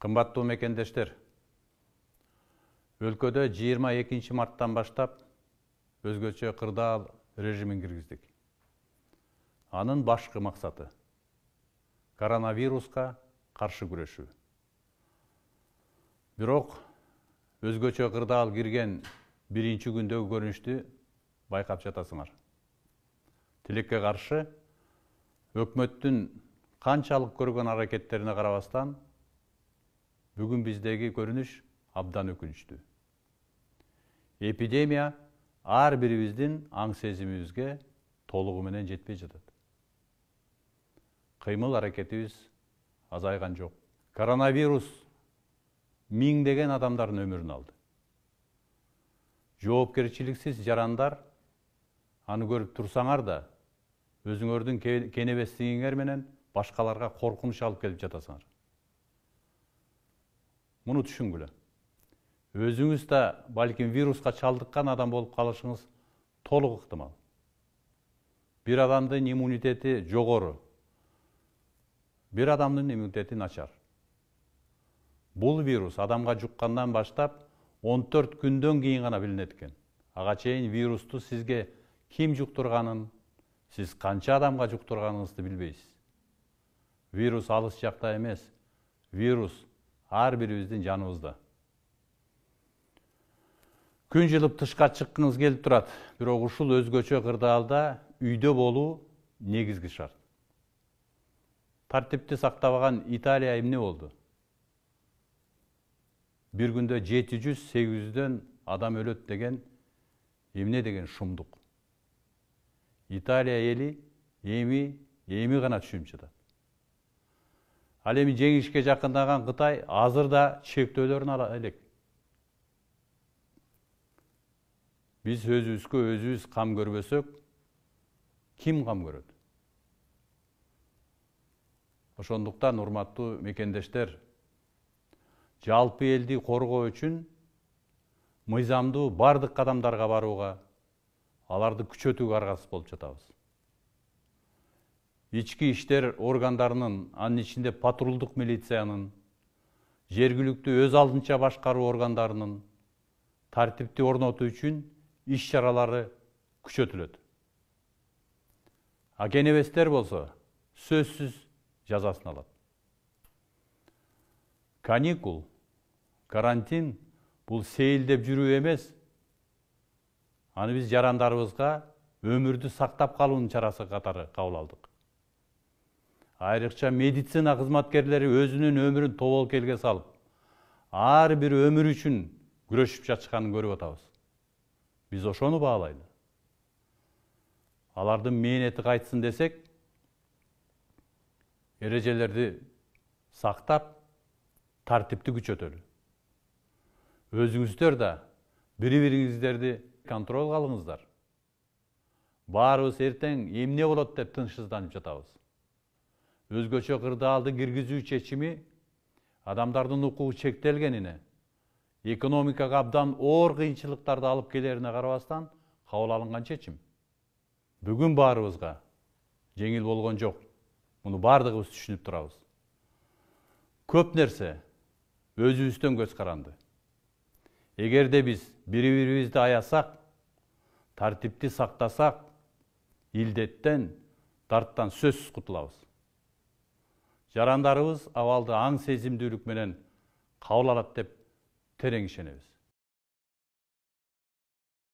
Кымбаттуу мекендештер, өлкөдө 22 марттан баштап өзгөчө кырдаал режимин киргиздик. Анын башкы максаты коронавируска каршы күрөшүү. Бирок өзгөчө кырдаал кирген биринчи күндөгү көрүнүштү байкап жатасыңар. Тилекке каршы өкмөттүн канчалык көргөн аракеттерине карабастан, бүгүн биздеги көрүнүш абдан өкүнүчтүү. Эпидемия ар бирибиздин аң сезимибизге толугу менен жетпей жатат. Кыймыл аракетибиз азайган жок. Коронавирус миңдеген адамдардын өмүрүн алды. Жоопкерчиликсиз жарандар аны көрүп турсаңар да, өзүңөрдүн кенебестигиңер менен башкаларга коркунуч алып келип жатасыңар. Муну түшүнгүлө. Өзүңүз да балким вируска чалдыккан адам болуп калышыңыз толук ыктымал. Бир адамдын иммунитети жогору, бир адамдын иммунитети начар. Бул вирус адамга жуккандан баштап 14 күндөн кийин гана билинет экен. Ага чейин вирусту сизге ким жуктурганын, сиз канча адамга жуктурганыңызды билбейсиз. Вирус алыс жакта эмес, вирус ар бирибиздин жаныбызда. Күн жылып тышка чыккыңыз келип турат, бирок ушул өзгөчө кырдаалда үйдө болуу негизги шарт. Тартипти сактабаган Италия эмне болду? Бир күндө 700-800дөн адам өлөт деген эмне деген шумдук. Италия эли эми гана түшүнүп жатат. Ал эми жеңишке жакындаган Кытай азыр да чектөөлөрүн ала элек. Биз өзүбүзгө өзүбүз кам көрбөсөк, ким кам көрөт? Ошондуктан, урматтуу мекендештер, жалпы элди коргоо үчүн мыйзамдуу бардык кадамдарга барууга, аларды күчөтүүгө аргасыз болуп жатабыз. Ички иштер органдарынын, анын ичинде патрулдук милициянын, жергиликтүү өз алдынча башкаруу органдарынын тартипти орнотуу үчүн иш чаралары күчөтүлөт. А кенебестер болсо сөзсүз жазасын алат. Каникул, карантин бул сейилдеп жүрүү эмес. Аны биз жарандарыбызга өмүрдү сактап калуунун чарасы катары кабыл алдык. Айрыкча медицина кызматкерлери өзүнүн өмүрүн тоболкелге салып, ар бир өмүр үчүн күрөшүп жатышканын көрүп атабыз. Биз ошону баалайлы. Алардын мээнети кайтсын десек, эрежелерди сактап, тартипти күчөтөлү. Өзүңүздөр да бири-бириңиздерди контроль кылыңыздар. Баарыбыз эртең эмне болот деп тынчсызданып жатабыз. Өзгөчө кырдаалды киргизүү чечими адамдардын укугу чектелгенине, экономикага абдан оор кыйынчылыктарды алып келерине карабастан кабыл алынган чечим. Бүгүн баарыбызга жеңил болгон жок. Муну бардыгыбыз түшүнүп турабыз. Көп нерсе өзүбүздөн көз каранды. Эгерде биз бири-бирибизди аясак, тартипти сактасак, илдеттен, дарттан сөзсүз кутулабыз. Жарандарыбыз абалды аң сезимдүүлүк менен кабыл алат деп терең ишенебиз.